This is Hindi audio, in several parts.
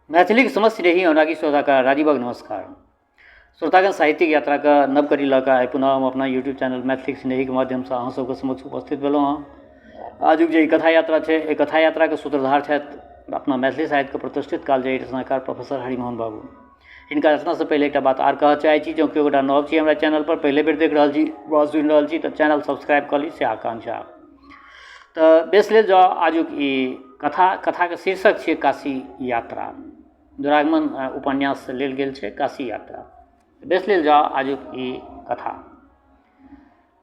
मैथिलीक समस्त रही अनुरागी श्रोताका राजीवक नमस्कार। श्रोतागण साहित्यिक यात्रा का नव कड़ी लऽ कऽ आइ पुनः हम अपना यूट्यूब चैनल मैथिली स्नेही के माध्यम से अहाँ सबके समक्ष उपस्थित भेलहुँ हँ। आजुक जे कथा यात्रा है, एहि कथा यात्रा के सूत्रधार छथि अपना मैथिली साहित्य के प्रतिष्ठित कालजयी रचनाकार प्रोफेसर हरिमोहन बाबू। इनका रचना से पहले एक बात आर कह चाहै छी, जो केओ गोटा नव छी हमरा चैनल पर, पहले बेर देख रहल छी वा सुनि रहल छी, तो चैनल सब्सक्राइब कर ली से आकांक्षा। तो बेस लेल जाओ आजुक ई कथा के शीर्षक छै काशी यात्रा। दुरागमन उपन्यास से लेल गेल छै काशी यात्रा। बेस लेल जाओ आजुक ई कथा।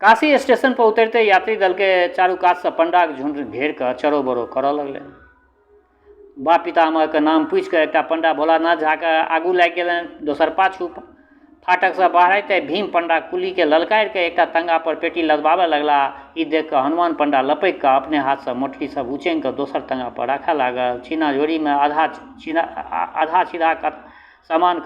काशी स्टेशन पर उतरते यात्री दल के चारू कात से पंडा के झुंड घेर कर चरो बरो करऽ लगलै। बाप पितामह के नाम पूछि कऽ एकटा पंडा भोलानाथ झा के आगू लागि गेलनि, दोसर पाछू। फाटक से बाहरते भीम पंडा कुली के ललकारि के एकटा तंगा पर पेटी लदबाबे लगला। ई देख कऽ हनुमान पंडा लपकि कऽ अपने हाथ से मोटकी सब उचैंग कऽ दोसर तंगा पर राखऽ लागल। छीना झोरी में आधा छीधा सामान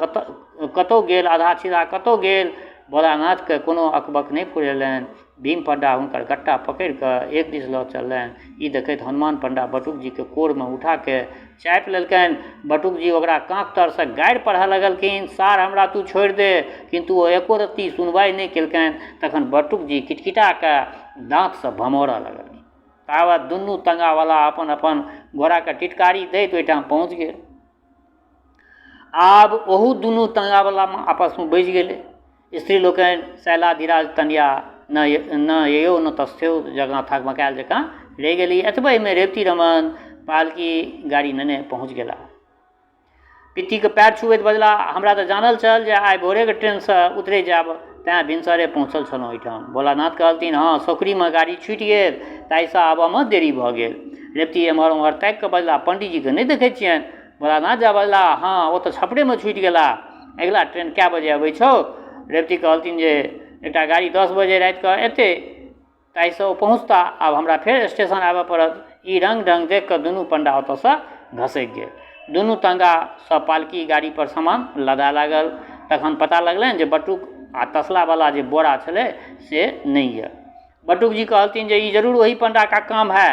कतौ गेल, आधा छीधा कतौ गेल। भोलानाथ के कोनो अकबक नहीं फुरेलनि। भीम पंडा हुनकर गट्टा पकड़ि कऽ एक दिस लऽ चललनि। ई देखैत हनुमान पंडा बटुक जी के कोर में उठा के चापि लेलकनि। बटुक जी ओकरा कांख तर से गारि पढ़ऽ लगलखिन, सार हमरा तू छोड़ि दे। किंतु ओ एको रत्ती सुनवाई नहीं केलकनि। तखन बटुक जी किटकिटा के दांत से भमौरऽ लगलखिन। तावत दुनू तंगा वाला अपन अपन घोड़ा के टिटकारी दैत ओहिठाम पहुँच गेल। आब ओहू दुनू तंगा वाला आपस में बजि गेलै। स्त्री लोकनि शैला धीराज तनिया न यो न तस्थ्यो जगह थकमकायल जकाँ रहि गेली। एतबे में रेवती रमन पालकी गाड़ी नेने पहुँच गेला। पित्ती के पैर छुबैत बजला, हमरा तऽ जानल छल जे आइ भोरे के ट्रेन से उतरे जायब, तैं भिनसरे पहुँचल छलहुँ ओहिठाम। भोलानाथ कहलथिन, हाँ सोकरी में गाड़ी छूटि गेल, ताहिसँ आबऽ में देरी भऽ गेल। रेवती एम्हर ओम्हर ताकि कऽ बजला, पंडित जी के नहीं देखै छियनि। भोलानाथ झा बजला, हाँ ओ तऽ छपड़े में छूटि गेला। अगिला ट्रेन कए बजे अबै छौ? रेवती कहलथिन जे एकटा गाड़ी 10 बजे राति कऽ एतै, ताहिसँ ओ पहुँचता। आब हमरा फेर स्टेशन आबऽ पड़त। ई रंग ढंग देख कऽ दुनू पंडा ओतऽसँ घसकि गेल। दुनू तंगा सब पालकी गाड़ी पर सामान लदा लागल। तखन पता लगलनि जे बटुक आ तसला वाला जे बोरा छलै से नहीं है। बटुक जी कहलथिन जे ई जरूर वही पंडा का काम है।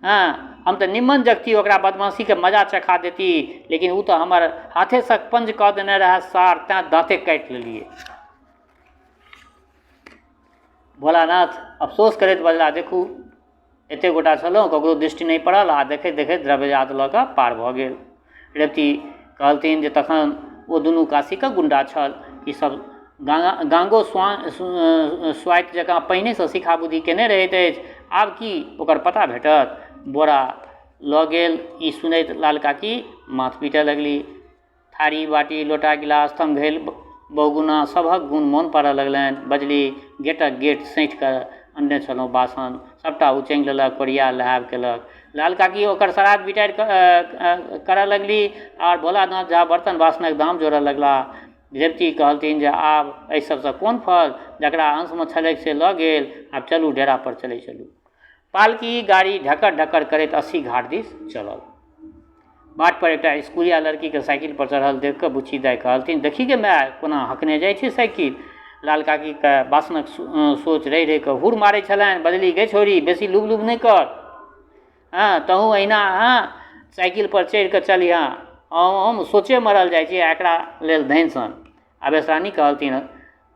हाँ, हम तो निम्मन जगती ओकरा बदमाशी के मजा चखा देती, लेकिन वो तो हमार हाथे से पंज कह देने रहे सार, तैं दाँते काटि लेलिए। भोलानाथ अफसोस करैत बजला, देखू एते गोटा छलहुँ, ककरो दृष्टि नहीं पड़ल, आ देखैत देखैत द्रव्यजात लऽ कऽ पार भऽ गेल। रेवती कहलथिन जे तखन ओ दुनू काशी के गुंडा छल। ई सब गांगो स्वाइत जकाँ पहिनेसँ सिखा बुद्धि केने रहैत अछि, आब की ओकर पता भेटत? बोरा लऽ गेल। ई सुनैत लाल काकी माथ पीटऽ लगली। थारी बाटी लोटा गिलास थमघैल बहुगुना सभक गुण मोन पड़ऽ लगलनि। बजली, गेटक गेट सैंठ कऽ अनने छलहुँ बासन, सबटा उचैंग लेलक, कोरिया लहाब केलक। लाल काकी ओकर श्राद्ध बिटारि करऽ लगली और भोलानाथ झा बर्तन बासनक दाम जोड़ऽ लगला। रेवती कहलथिन जे आब एहि सबसँ कोन फल, जकरा अंशमे छलैक से लऽ गेल, आब चलू डेरा पर चलै चलू। पालकी गाड़ी ढकर ढकर करैत 80 घाट दिस चलल। बाट पर एकटा स्कूलिया लड़की के साइकिल पर चढ़ल देख कऽ बुच्ची दाइ कहलथिन, देखी गे माय कोना हकने जाइ छै साइकिल। लाल काकी के बासनक सोच रहि रहि कऽ हुर मारै छलनि। बजली, गे छोरी बेसी लुब लुब नहीं कर। हाँ तहूँ अहिना साइकिल पर चढ़ि कऽ चलिहाँ। हम सोचे मरल जाइ छी एकरा लेल धनि सन। आवेशरानी कहलथिन,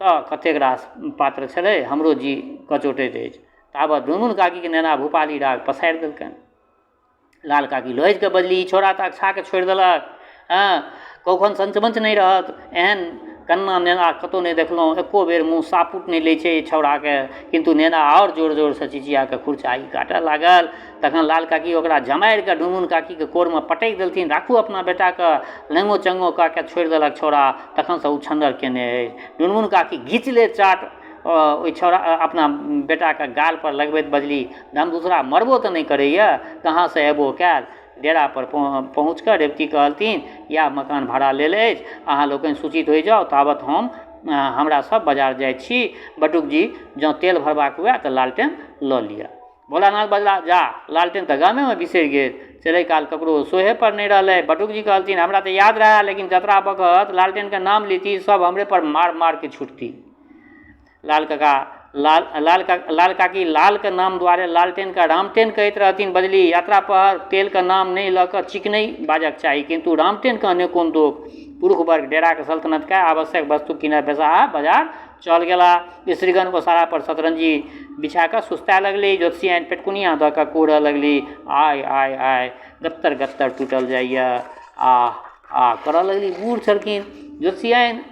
तऽ कतेक रास पात्र छलै, हमरो जी कचोटैत अछि। ताबत ढुनमुन काकी के नेना भूपाली राग पसारि देलकनि। लाल काकी लोहैज के बजली, ई छोड़ा तऽ अकछा के छोड़ि देलक। हाँ कखन संचमंच नहीं रहत, एहन कन्ना नेना कतौ नहीं देखलहुँ। एको बेर मुँह सापुट नहीं लै छै छौड़ा के, किंतु नेना और जोर जोर से चिचिया के खुरचाई काटऽ लागल। तखन लाल काकी ओकरा जमारि के ढुनमुन काकी के कोर में पटकि देलथिन, राखू अपना बेटा के। लंगो चंगो कह के छोड़ि देलक छौड़ा। तखन से ओ छन्नर केने अछि। ढुनमुन काकी घीच ले चाट ओहि छौड़ा अपना बेटा के गाल पर लगबैत बजली, हम दूसरा मरबो तो नहीं करैया, कहाँ से एबो कैल। डेरा पर पहुँच कऽ रेवती कहलथिन, या मकान भाड़ा लेल अछि, अहाँ लोकनि सूचित हो जाओ, ताबत हमरा सब बाजार जाइ छी। बटुक जी जँ तेल भरबाक हुए तऽ लालटेन लऽ लिअ। भोलानाथ बजला, जा लालटेन तऽ गामे में बिसरि गेल, चलै काल ककरो सोहे पर नहीं रहलै। बटुक जी कहलथिन, हमरा तऽ याद रहे, लेकिन जतरा बखत लालटेन के नाम लीती सब हमरे पर मार मार के छुटती। लाल काका लाल काकी लाल के नाम द्वारे लालटेन का रामटेन कहैत रहथिन। बजली यात्रा पर तेल के नाम नहीं लऽ कऽ चिकनई बाजक चाही, किंतु रामटेन के अनेकों लोक पुरुष वर्ग डेरा के सल्तनत का आवश्यक वस्तु किने बेसाहा बाजार चल गेला। स्त्रीगण ओसारा पर शतरंजी बिछा कऽ सुस्ता लगली, ज्योतिषियाइन पेटकुनिया दऽ कऽ कोड़ऽ लगली। आय आय आय गत्तर गत्तर टूटल जाइए, आ करऽ लगली। बूढ़ छलखिन ज्योतिषियाइन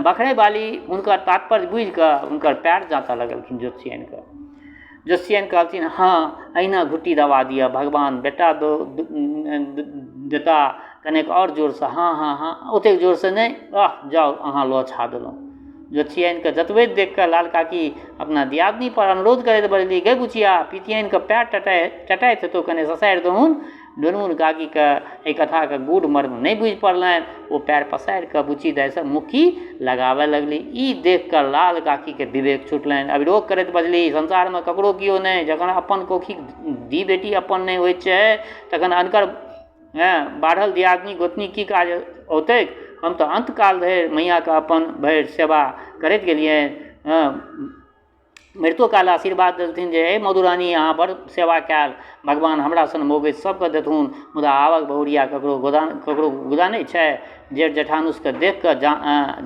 बखरे वाली हुनकर तात्पर्य बुझि कऽ हुनकर पैर जाँतऽ लगलखिन। ज्योतिषियाइन कहलथिन, हाँ अहिना घुट्टी दबा दिअ, भगवान बेटा देता कनेक और जोरसँ। हाँ हाँ हाँ ओतेक जोरसँ नहि, जाउ अहाँ लऽ छा देलहुँ। ज्योतिषियाइनके जतबैत देख कऽ लाल काकी अपना दियादनी पर अनुरोध करैत बजली, गै बुचिया पितियाइनके पैर टटाइत हेतौ, कने ससारि दहुन। ढुनमुन काकीके एहि कथाके गूढ़ मर्म नहि बुझि पड़लनि। ओ पैर पसारि कऽ बुच्ची दाइसँ मुक्की लगाबऽ लगली। ई देख कऽ लाल काकीके विवेक छुटलनि। अविरोध करैत बजली, संसारमे ककरो किओ नहि, जखन अपन कोखीक धी बेटी अपन नहि होइत छै तखन अनकर बाढ़ल दियादनी गोतनी की काज औतैक। हम तऽ अंतकाल धरि मैयाके अपन भरि सेवा करैत गेलियनि। मृत्यो काल आशीर्वाद देलथिन जे हे मधुरानी अहाँ बड़ सेवा कयल, भगवान हमरा सन मौगैत सबके देथुन। मुदा आबक बहुरिया ककरो गुदा नहि छै। जेठ जेठानुसके देख कऽ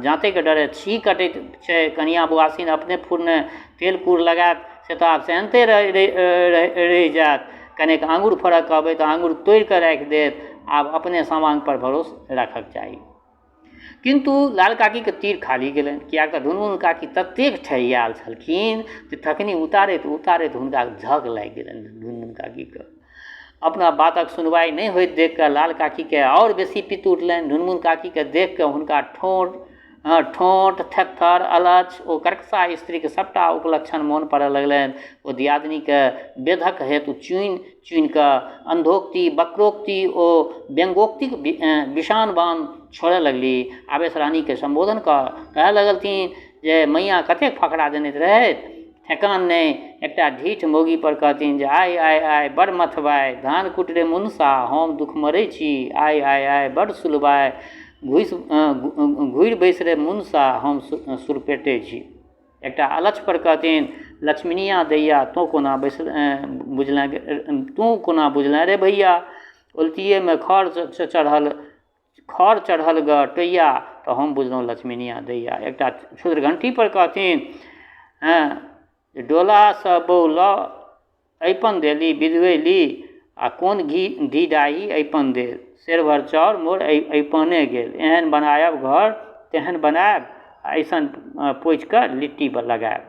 जाँतेके डरे छी कटैत छै। कनिया बुआसिन अपने फुरने तेल कूर लगायत से तऽ आब सहनते रहि जायत। कनेक आङ्गुर फरक कहबै तऽ आङ्गुर तोड़ि कऽ राखि देत। आब अपने सामांग पर भरोस रखक चाही। किंतु लाल काकीके तीर खाली गेलनि, किएक तऽ ढुनमुन काकी ततेक ठहियाल छलखिन जे तखनी उतारैत हुनका झग लागि गेलनि। ढुनमुन काकीके अपना बातक सुनवाइ नहि होइत देख कऽ लाल काकीके आओर बेसी पित्त उठलनि। ढुनमुन काकीके देख कऽ हुनका ठोंट थेथर अलछ ओ कर्कशा स्त्रीके सबटा उपलक्षण मोन पड़ऽ लगलनि। ओ दियादनीके बेधक हेतु चुनि कऽ अंधोक्ति वक्रोक्ति ओ व्यंगोक्तिक विषान बाण छोड़ऽ लगली। आवेश रानीके संबोधन कहऽ लगलथिन जे मैया कतेक फकरा देने रहथि, ठेकान नहि। एकटा ढीठ मौगी पर कहथिन जे आय आय आय बड़ मथबाय, धान कुटरे मुनसा हम दुख मरै छी। आय आय आय बड़ सुलबाय, घुरि बैस रे मुनसा हम सुरपेटे छी। एकटा अलछ पर कहथिन, लक्ष्मीनिया दैया तू कोना बुझलें रे भैया, उल्टिएमे खर चढ़ल ग टैया तऽ हम बुझलहुँ लक्ष्मीनिया दैया। एकटा क्षुद्रघंटी पर कहथिन, डोलासँ बौल अइपन देली विधवेली, आ कोन घी डाही अइपन देल, शेर भर चाउर मोर अइपने गेल। एहन बनायब घर तेहन बनायब, ऐसन पोछि कऽ लिट्टी लगायब।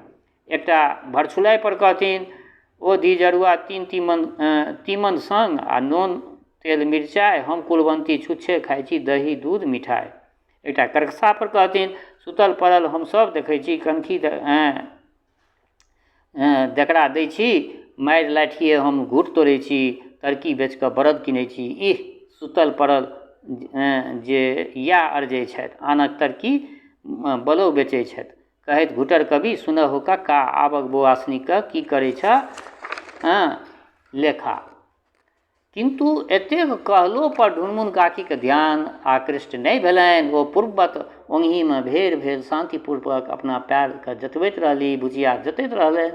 एकटा भरछुलाई पर कहथिन, ओ धी जरुआ तीमन संग आ नून तेल मिरचाइ, हम कुलवंती छुच्छे खाइ छी दही दूध मिठाइ। एकटा कर्कशा पर कहथिन, सुतल पड़ल हम सब देखै छी, कनखी देकरा दै छी, मारि लाठिए हम घूट तोड़ै छी, तरकी बेच कऽ बरद किनै छी। इह सुतल पड़ल जे या अर्जै छथि, आनक तरकी बलौ बेचै छथि। कहैत घुटर कवि, सुनहु कक्का आबक बौआसनीके की करै छ लेखा। किंतु एतेक कहलो पर ढुनमुन काकीके ध्यान आकृष्ट नहि भेलनि। ओ पूर्ववत ओंघीमे भेल शांतिपूर्वक अपना पैरके जतबैत रहली। बुचिया जतैत रहलनि,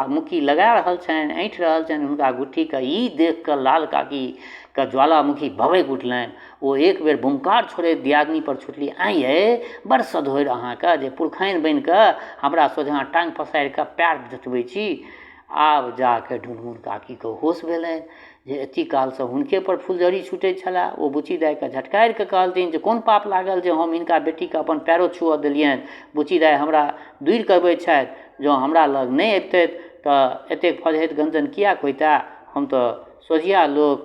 मुक्की लगा रहल छनि, ऐंठ रहल छनि हुनका गुट्ठीके। ई देख कऽ लाल काकीके ज्वालामुखी भभकि उठलनि। ओ एक बेर बुमकार छोड़ैत दियादनी पर छुटली, आँय यै बड़ सधोरि अहाँके जे पुरखाइन बनि कऽ हमरा सोझाँ टाँग पसारि कऽ पैर जतबै छी। आब जाके ढुनमुन काकीके होश भेलनि जे एती कालसँ हुनके पर फुलझड़ी छूटैत छलए। ओ बुच्ची दाइ के झटकारि कऽ कहलथिन जे कोन पाप लागल जे हम हिनका बेटीके अपन पैरो छुअ देलियनि। बुच्ची दाइ हमरा दूरि करबैत छथि, जँ हमरा लग नहि अबितथि तऽ एतेक फजहति गंजन किया कोइता। हम तऽ सोझिया लोक,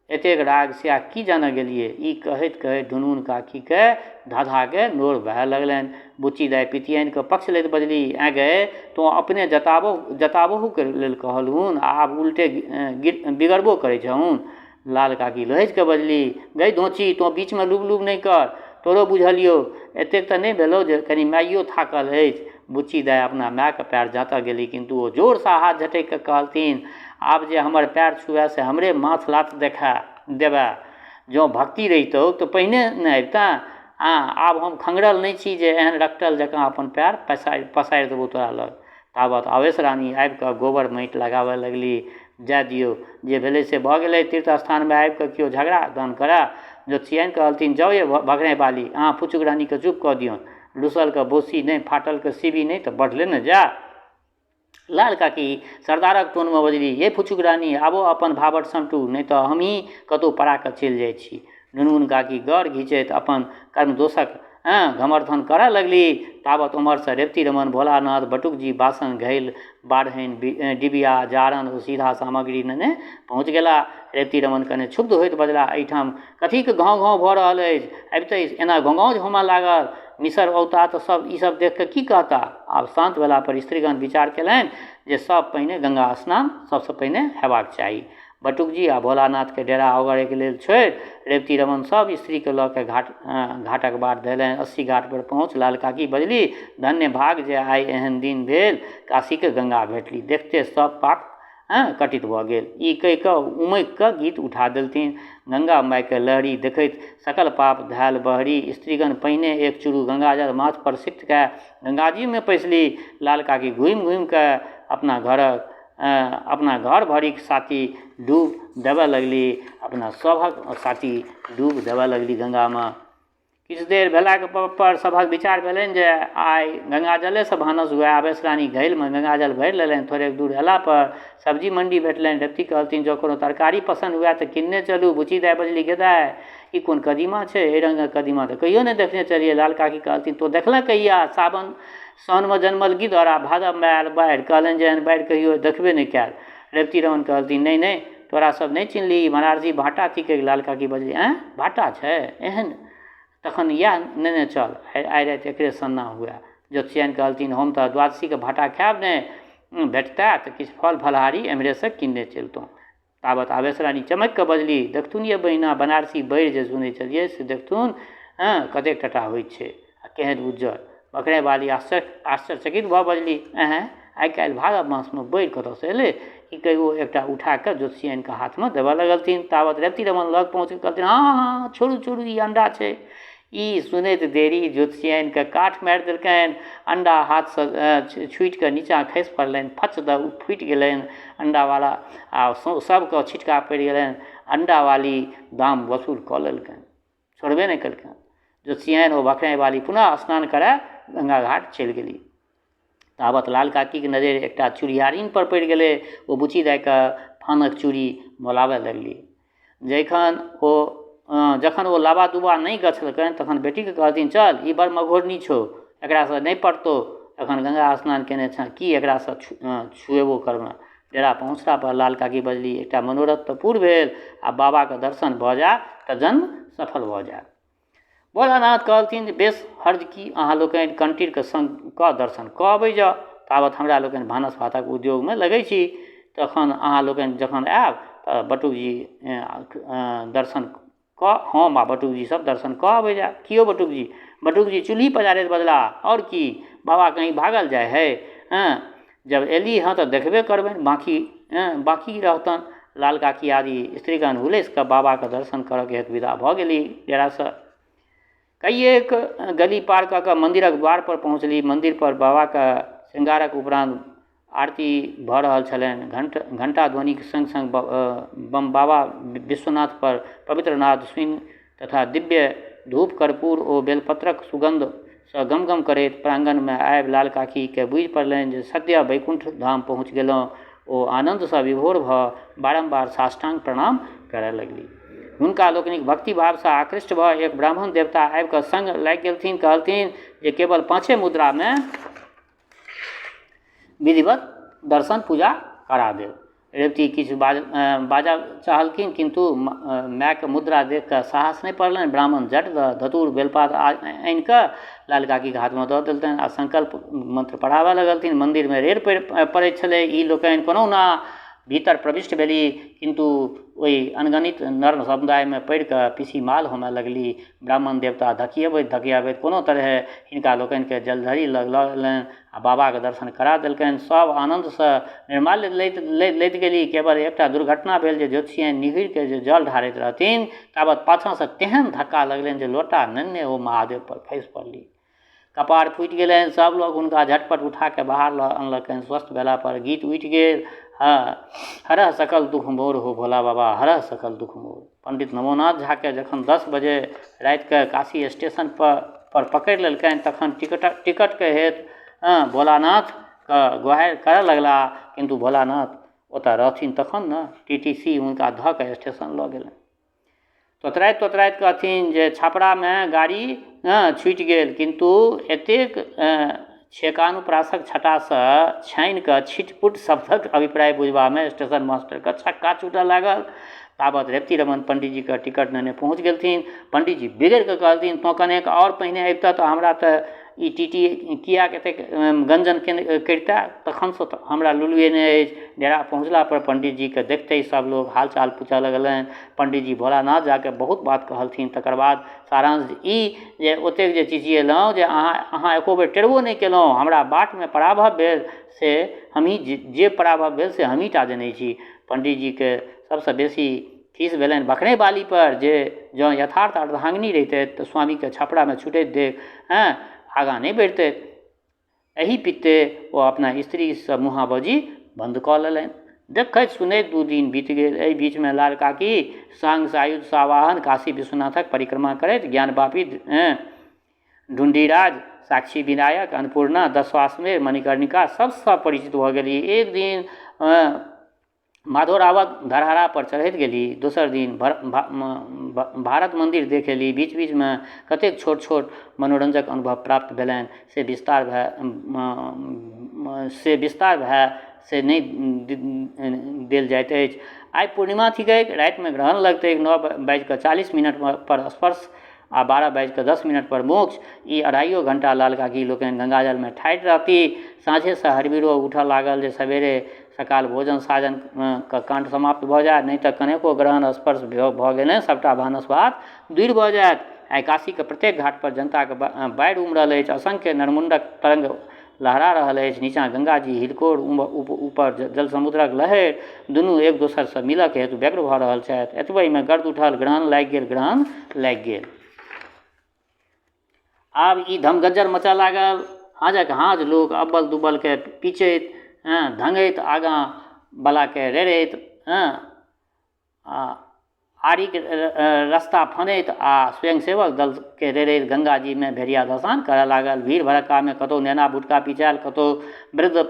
एतेक राग स्याह की जानऽ गेलियै। ई कहैत ढुनमुन काकीके धाधाके नोर बहऽ लगलनि। बुच्ची दाइ पितियाइनके पक्ष लैत बजली, ऐं गए तो अपने जताबहूके लेल कहलहुन, आब उल्टे बिगड़बो करै छहुन। लाल काकी लहैज कऽ बजली, गै धोची तो बीचमे लुब नहि कर, तोरो बुझलियौ एतेक तऽ नहि भेलौ जे कनि माइयो थाकल अछि। बुच्ची दाइ अपना मायके पैर जाँतऽ गेली, किंतु ओ जोरसँ हाथ झटकि कऽ कहलथिन, आब जे हमर पैर छुए से हमरे माथ लात देखा देबे। जँ भक्ति रहितौ तऽ पहिने ने अबिता। आब हम खंगरल नहि छी जे एहन रक्टल जकाँ अपन पैर पसारि देबौ तोरा लग। ताबत आवेश रानी आबि कऽ गोबर माटि लगाबऽ लगली। जाय दियौ, जे भेलै से भऽ गेलै। तीर्थ स्थानमे आबि कऽ केओ झगड़ा दान करय। ज्योतिषियन कहलथिन, जाउ ये भगने बाली, अहाँ फुचुक रानीके चुप कऽ दियौन। लुसलके बोसी नहि, फाटलके सीबी नहि, तऽ बढ़ले ने जा। लाल काकी सरदारक टोनमे बजली, ये फुचुक रानी, आबो अपन भावट समेटू, नहि तऽ हमही कतहु पड़ा कऽ चलि जाइ छी। नुनमुन काकी गौर घीचैत अपन कर्मदोषक घमर्थन करऽ लगली। ताबत उमरसँ रेवती रमन, भोलानाथ, बटुकजी बासन, घैल, बाढ़नि, डिबिया, जारन ओ सीधा सामग्री नेने पहुँच गेला। रेवती रमन कने क्षुब्ध होइत बजला, एहिठाम कथीके घाव घाव भऽ रहल अछि? अबिते एना गौगौज होमऽ लागल। मिसर औता तऽ सब ईसब देख कऽ की कहता? आब शान्त भेला पर स्त्रीगण विचार केलनि जे सब पहिने गंगा स्नान सबसँ पहिने हेबाक चाही। बटुकजी आ भोलानाथके डेरा ओगरैके लेल छोड़ि रेवती रमन सब स्त्रीके लऽ के घाटक बाट धयलनि। 80 घाट पर पहुँच लाल काकी बजली, धन्य भाग जे आइ एहन दिन भेल, काशीके गंगा भेटली। देखते सब पाप कटित भऽ गेल। ई कहि कऽ उमैक कऽ गीत उठा देलथिन। गंगा मायके लहरी देखैत सकल पाप धायल बहरी। स्त्रीगण पहिने एक चुरू गंगाजल माथ पर सिक्त कऽ गंगाजीमे पैसली। लाल काकी घुमि घुमि कऽ अपना घर भरिक साथी डूब देबऽ लगली। अपना सभक साथी डूब देबऽ लगली गंगामे। किछु देर भेलाक पर सभक विचार भेलनि जे आइ गंगाजलेसँ भानस हुए। आवेश रानी घैलमे गंगाजल भरि लेलनि। थोड़ेक दूर अयला पर सब्जी मंडी भेटलनि। रेवती कहलथिन, जँ कोनो तरकारी पसन्द हुए तऽ किनने चलू। बुची दाइ बजली, गे दाइ, ई कोन कदीमा छै? एहि रङ्गक कदीमा तऽ कहियो नहि देखने छलियै। लाल काकी कहलथिन, तो देखलक कहिया? सावनमे जन्मल गिद्ध आ भादवमे आयल बाढ़ि। कहलनि जे एहन बाढ़ि कहियो देखबे नहि कयल। रेवती रमन कहलथिन, नहि नहि, तोरा सब नहि चिन्हली, बनारसी भाटा थिकै। लाल काकी बजली, भाटा छै एहन? तखन इएह नेने चल, आइ राति एकरे सन्ना हुए। ज्योतिषियन कहलथिन, हम तऽ द्वादशीके भाटा खायब नहि, भेटतै तऽ किछु फल फलहारी एम्हरेसँ किनने चलितहुँ। ताबत आवेश रानी चमकि कऽ बजली, देखथुन ये बहिना, बनारसी बढ़ि जे सुनै छलियै से देखथुन कतेक टटा होइत छै आ केहन उज्जर। बकरे बाली आश्चर्यचकित भऽ बजली, आइ काल्हि भादव मासमे बढ़ि कतऽसँ एलै? ई कहि ओ एकटा उठा कऽ ज्योतिषियनके हाथमे देबऽ लगलथिन। ताबत रेवती रमन लग पहुँच कऽ कहलथिन, हाँ, छोड़ू, ई अंडा छै। ई सुनैत देरी ज्योतिषियनके काठ मारि देलकनि। अंडा हाथसँ छुटि कऽ नीचाँ खसि पड़लनि। फच दऽ फुटि गेलनि अंडावाला आ सबके छिटका पड़ि गेलनि। अंडावाली दाम वसूल कऽ लेलकनि, छोड़बे नहि केलकनि। ज्योतिषियन ओ बकरे वाली पुनः स्नान करय गंगा घाट चलि गेली। ताबत लाल काकीके नजरि एकटा चूड़ियारिन पर पड़ि गेलै। ओ बुची दाइके फानक चूड़ी बोलाबऽ लगली। जखन ओ लाबा दुबा नहि गछलकनि तखन बेटीके कहथिन, चल, ई बड़ मघोरनी छौ, एकरासँ नहि पड़तौ। एखन गंगा स्नान केने छँ, की एकरासँ छुएबो करबऽ? डेरा पहुँचला पर लाल काकी बजली, एकटा मनोरथ तऽ पूर्ण भेल, आ बाबाके दर्शन भऽ जाय तऽ जन्म सफल भऽ जाय। भोलानाथ कहलथिन, बेस हर्ज की, अहाँ लोकनि कंटीरके संग कऽ दर्शन कऽ अबै जाउ। ताबत हमरा लोकनि भानस भातक उद्योगमे लगै छी। तखन अहाँ लोकनि जखन आयब तऽ बटुकजी दर्शन कऽ, हम आ बटुकजी सब दर्शन कऽ अबै जायब। कियो बटुकजी चूल्ही पजारैत बदला, आओर की, बाबा कहीं भागल जाय है? जब एली हँ तऽ देखबे करबनि, बाकी रहतन। लाल काकी आदि स्त्रीगण हुलसि कऽ बाबाके दर्शन करऽके हेतु विदा भऽ गेली डेरासँ। कईएक गली पार कऽ कऽ मन्दिरक द्वार पर पहुँचली। मन्दिर पर बाबाके श्रृंगारक उपरांत आरती भऽ रहल छलनि। घंटा ध्वनिक संग संग बाबा विश्वनाथ पर पवित्र नाद सुनि तथा दिव्य धूप कर्पूर ओ बेलपत्रक सुगंधसँ गमगम करैत प्रांगणमे आबि लाल काकीके बुझि पड़लनि जे सद्य वैकुंठ धाम पहुँच गेलहुँ। ओ आनन्दसँ विभोर भऽ बारम्बार साष्टांग प्रणाम करय लगली। हुनका लोकनिक भक्तिभावसँ आकृष्ट भऽ एक ब्राह्मण देवता आबि कऽ संग लागि गेलथिन। कहलथिन जे केवल 5 मुद्रामे विधिवत दर्शन पूजा करा देब। रेवती किछु बाजऽ चाहलखिन, किंतु मायके मुद्रा देख कऽ साहस नहि पड़लनि। ब्राह्मण झट धतूर बेलपात आनि कऽ लाल काकीके हाथमे दऽ देलतनि आ संकल्प मंत्र पढ़ाबऽ लगलथिन। मन्दिरमे रेर पड़ैत छलै। ई लोकनि कोनहुना भीतर प्रविष्ट भेली, किंतु ओहि अनगणित नर समुदायमे पड़ि कऽ पीसीमाल होमय लगली। ब्राह्मण देवता धकियाबैत कोनो तरहे हिनका लोकनिके जलधरि लग लऽ गेलनि आ बाबाके दर्शन करा देलकनि। सब आनन्दसँ निर्माल्य लैत गेली। केवल एकटा दुर्घटना भेल जे ज्योतिषियन निहुरिके जे जल ढारैत रहथिन ताबत पाछाँसँ तेहन धक्का लगलनि जे लोटा नेने ओ महादेव पर खसि पड़ली। कपार फूटि गेलनि। सब लोग हुनका झटपट उठा के बाहर अनलकनि। स्वस्थ भेला पर गीत उठि गेल, हरह सकल दुख मोर हो भोला बाबा, हरह सकल दुख मोर। पंडित नमोनाथ झा के जखन 10 बजे राति के काशी स्टेशन पर पकड़ि लेलकनि तखन टिकट के हेतु भोलानाथ के गुहारि करऽ लगला, किंतु भोलानाथ ओतऽ रहथिन तखन ने। टीटीसी हुनका धऽ के स्टेशन लऽ गेलनि। तोतराइत कहथिन जे छपरा में गाड़ी छूटि गेल, किंतु एतेक छेकानुप्रासक छटासँ छानि कऽ छिटपुट शब्दक अभिप्राय बुझबामे स्टेशन मास्टरके छक्का छूटऽ लागल। ताबत रेवती रमन पंडितजी के टिकट नेने पहुँच गेलथिन। पंडितजी बिगड़ि कऽ कहलथिन, तो कनेक और पहिने अबितऽ तऽ हमरा तऽ ई टीटी किया एतेक गंजन करितै, तखनसँ तऽ हमरा लुलुए नहि अछि। डेरा पहुँचला पर पंडितजी के देखते ही सब लोग हालचाल पूछऽ लगलनि। पंडितजी भोलानाथ जाके बहुत बात कहलथिन। तकर बाद सारांश ई जे ओतेक जे चिचिएलहुँ जे अहाँ एको बेर टेरबो नहि केलहुँ, हमरा बाटमे पराभव भेल से हमही जे पराभव भेल से हमही टा जनै छी। पंडितजी के सबसँ बेसी खीस भेलनि बकरे बाली पर, जे जँ यथार्थ अर्धांगिनी रहितै तऽ स्वामी के छपड़ा में छूटैत देख आगाँ नहीं बढ़ते। एही पित्ते ओ अपना स्त्री से मुहाबाजी बंद कऽ लेलनि। देखैत सुनैत 2 दिन बीत गेल। एहि बीच में लाल काकी संग सायुध सावाहन काशी विश्वनाथक परिक्रमा करैत ज्ञानवापी ढुंढीराज, साक्षी विनायक, अन्नपूर्णा, दशाश्वमेध, मणिकर्णिका सबसँ परिचित भऽ गेली। एक दिन माधोरावक धरहरा पर चढ़ैत गेली, दोसर दिन भारत मंदिर देखेली। बीच बीच में कतेक छोट छोट मनोरंजक अनुभव प्राप्त भेलनि से विस्तार भए से नहीं देल जाइत अछि। आइ पूर्णिमा थिकै, राति में ग्रहण लगतै। 9:40 पर स्पर्श आ 12:10 पर मोक्ष। ई 2.5 घंटा लाल काकी लोकनि गंगाजल में ठाढ़ि रहती। साँझे से हरबिरो उठऽ लागल जे सवेरे सकाल भोजन साजन के कांड समाप्त भऽ जाय, नहीं तऽ कनेको ग्रहण स्पर्श भऽ गेलै सबटा भानस भात दूर भऽ जायत। आइ काशी के प्रत्येक घाट पर जनता के बाढ़ि उमड़ल अछि। असंख्य नरमुंडक तरंग लहरा रहल अछि। नीचाँ गंगा जी हिलकोर, ऊपर जल समुद्रक लहर, दुनू एक दोसर से मिलक हेतु व्यग्र भऽ रहल छथि। एतबे में गर्द उठल, ग्रहण लागि गेल। आब ई धमगज्जर मचऽ लागल। हाजक हाज लोग अब्बल दुब्बल के पीछैत धंगैत, आगाँ बला के रेड़ैत, आड़ीक रास्ता फनैत आ स्वयंसेवक दल के रेड़ैत गंगा जी में भेड़िया धसान करऽ लागल। भीड़ भड़क्का में कतौ नेना बुटका पिचायल, कतौ वृद्ध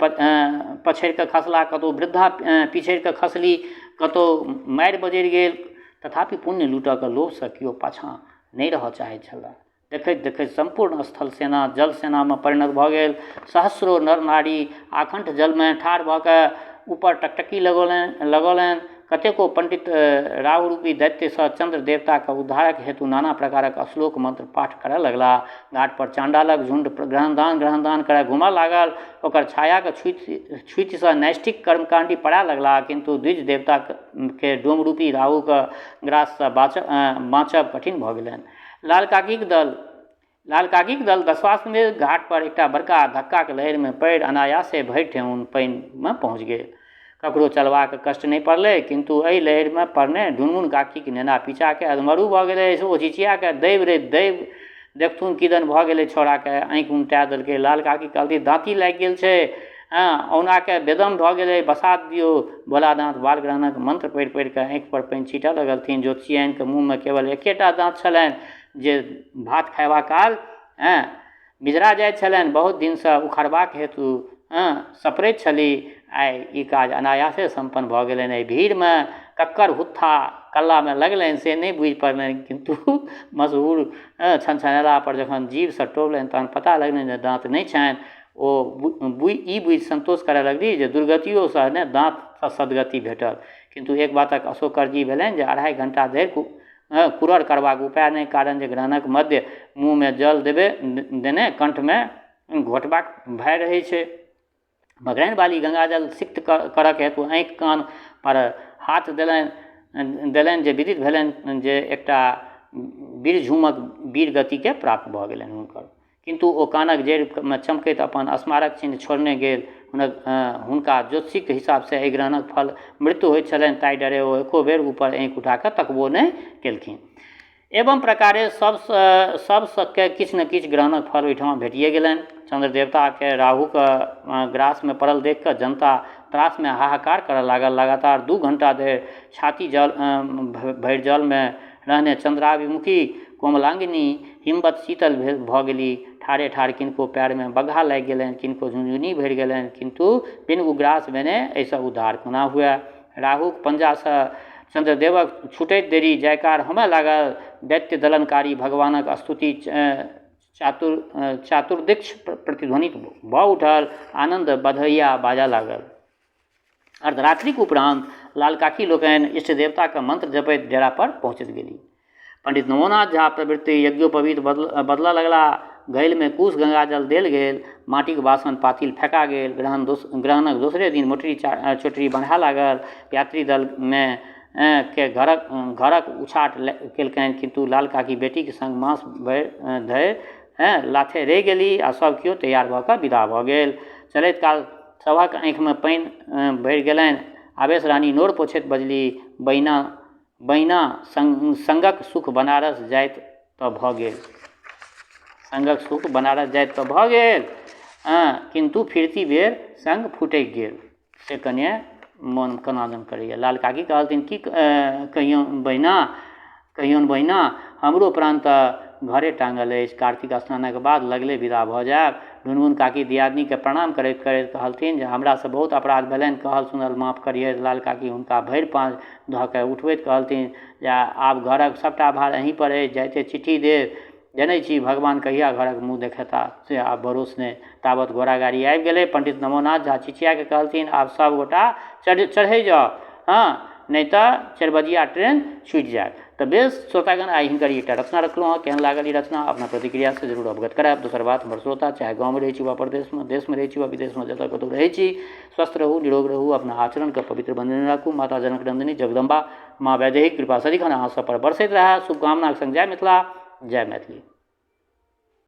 पछड़ि कऽ खसला, कतौ वृद्धा पिछड़ि कऽ खसली, कतौ मारि बजरि गेल। तथापि पुण्य लूटऽ के लोभ से केओ पाछाँ नहीं रहऽ चाहैत छलाह। देखैत देखैत संपूर्ण स्थल सेना जल सेना में परिणत भऽ गेल। सहस्रो नर नारी आकंठ जल में ठाढ़ भऽ कऽ ऊपर टकटकी लगौलनि। कतेको पंडित राहु रूपी दैत्य सँ चंद्र देवता के उद्धारक हेतु नाना प्रकारक श्लोक मंत्र पाठ करऽ लगला। घाट पर चांडालक झुंड ग्रहणदान करऽ घूमऽ लागल। ओकर छाया के छुति सँ नैष्ठिक कर्मकांडी पड़ऽ लगला, किंतु द्विज देवता के डोम रूपी राहु के ग्रास सँ बाँचब कठिन भऽ गेलनि। लाल काकीक दल दशाश्वमेध घाट पर एकटा बड़का धक्का के लहर में पड़ि अनायासे भरि ठेहुन पानि में पहुँच गेल। ककरो चलबाक कष्ट नहीं पड़लै, किंतु एहि लहर में पड़ने ढुनमुन काकी के नेना पीछा के अधमरू भऽ गेलै। ओ चिचिया के दैव रे दैव, देखथुन किदन भऽ गेलै छौड़ा के, आँखि उमटा देलकै। लाल काकी कहलकै दाँती लागि गेल छै, औना के बेदम भऽ गेलै, बसात दियौ। भोलानाथ बाल ग्रहणक मंत्र पढ़ि पढ़ि कऽ आँखि पर पानि छीटऽ लगलथिन। ज्योतिषियन के मुँह में केवल एकेटा दाँत छलनि जे भात खयबा काल बिजरा जाइत छलनि। बहुत दिन से उखड़बाक हेतु सपरैत छली। आइ ई काज अनायासे संपन्न भऽ गेलनि। एहि भीड़ में कक्कर हुत्था कल्ला में लगलनि से नहीं बुझि पड़लनि, किंतु मशहूर छनछनेला पर जखन जीव से टोलनि तहन पता लगलनि जे दाँत नहीं छनि। ओ ई बुझि संतोष करऽ लगली जे दुर्गतियो सँ ने दाँत सँ सदगति भेटल। किंतु एक बातक अशोकर्जी भेलनि जे 2.5 घंटा धरि कुरर करबाक उपाय नहीं, कारण जे ग्रहणक मध्य मुँह में जल देने कंठ में घोटबाक भय रहै छै। बकरैन बाली गंगाजल सिक्त करक हेतु आँखि कान पर हाथ देलनि जे विदित भेलनि जे एकटा वीर झूमक वीर गति के प्राप्त भऽ गेलनि हुनकर। किंतु ओ कानक जड़ि में चमकैत अपन स्मारक चिन्ह छोड़ने गेल। हुनका ज्योतिषीक हिसाब से एहि ग्रहणक फल मृत्यु होइत छलनि, ताहि डरे ओ एको बेर ऊपर आँखि उठा कऽ तकबो नहि केलखिन। एवं प्रकारे सबके किछु न किछु ग्रहणक फल ओहिठाम भेटिए गेलनि। चंद्र देवता के राहुक ग्रास में पड़ल देख कऽ जनता त्रास में हाहाकार करऽ लागल। लगातार 2 घंटा धरि छाती भरि जल में रहने चंद्राभिमुखी कोमलांगिनी हिम्मत शीतल भऽ गेली। ठाढ़े ठाढ़ किनको पैर में बगहा लागि गेलनि, किनको झुनझुनी भरि गेलनि, किंतु बिन उग्रास भेने एहिसँ उद्धार कोना हुए। राहुक पंजा सँ चंद्रदेवक छूटैत देरी जयकार होमय लागल। दैत्य दलनकारी भगवानक स्तुति चातुर्दिक्ष प्रतिध्वनित भऽ उठल। आनंद बधैया बाजऽ लागल। अर्धरात्रिक उपरांत लालकाकी लोकनि इष्ट देवता के मंत्र जपैत डेरा पर पहुँचैत गेली। पंडित नमोनाथ झा प्रवृत्ति यज्ञोपवीत बदलऽ लगला। गैल में कुश गंगाजल देल गेल, माटिक बासन पातिल फेंका गेल। ग्रहणक दोसरे दिन मोटरी चोटरी बन्हा लागल। यात्री दल में के घरक उछाट केलकनि, किंतु लालकाकी बेटी के संग मास धरि लाथे रहि गेली आ सब केओ तैयार भऽ कऽ विदा भऽ गेल। चलैत काल सभक आँखि में पानि भरि गेलनि। आवेश रानी नोर पोछैत बजली, बहिना संगक सुख बनारस जाइत तऽ भऽ गेल। संगक सुख बनारस जाइत तऽ भऽ गेल, किंतु फिरती बेर संग फुटि गेल से कने मन कनादन करैए। लालकाकी कहलथिन, की कहियौन बहिना, हमरो प्राण तऽ घरे टाँगल अछि। कार्तिक स्नानक बाद लगले विदा भऽ जायब। ढुनमुन काकी दियादनी के प्रणाम करैत कहलथिन जे हमरा से बहुत अपराध भेलनि, कहल सुनल माफ करिए। लालकाकी हुनका भरि पाँच धऽ कऽ उठबैत कहलथिन जे आब घरक सबटा भार अहीं पर अछि, जाइते चिट्ठी देब। जनै छी भगवान कहिया घरक मुँह देखेता से आब भरोस नहि। ताबत घोड़ा गाड़ी आबि गेलै। पंडित नमोनाथ झा चिचिया के कहलथिन, आब सब गोटा चढ़ै जाओ, नहीं तऽ 4 बजिया ट्रेन छूटि जायत। तऽ बेस श्रोतागण, आई हिनकर एकटा रचना रखलहुँ। केहन लागल ई रचना अपना प्रतिक्रिया से जरूर अवगत करायब। दोसर बात, हमर श्रोता चाहे गाँव में रहै छी वा प्रदेश में, देश में रहै छी वा विदेश में, जतऽ कतौ रहै छी, स्वस्थ रहू, निरोग रहू, अपना आचरण के पवित्र बनेने राखू। माता जनक नंदिनी जगदम्बा माँ वैदेही कृपा सदिखन अहाँ सब पर बरसैत रहै। शुभकामनाक संग जय मिथिला, जय मैथिली।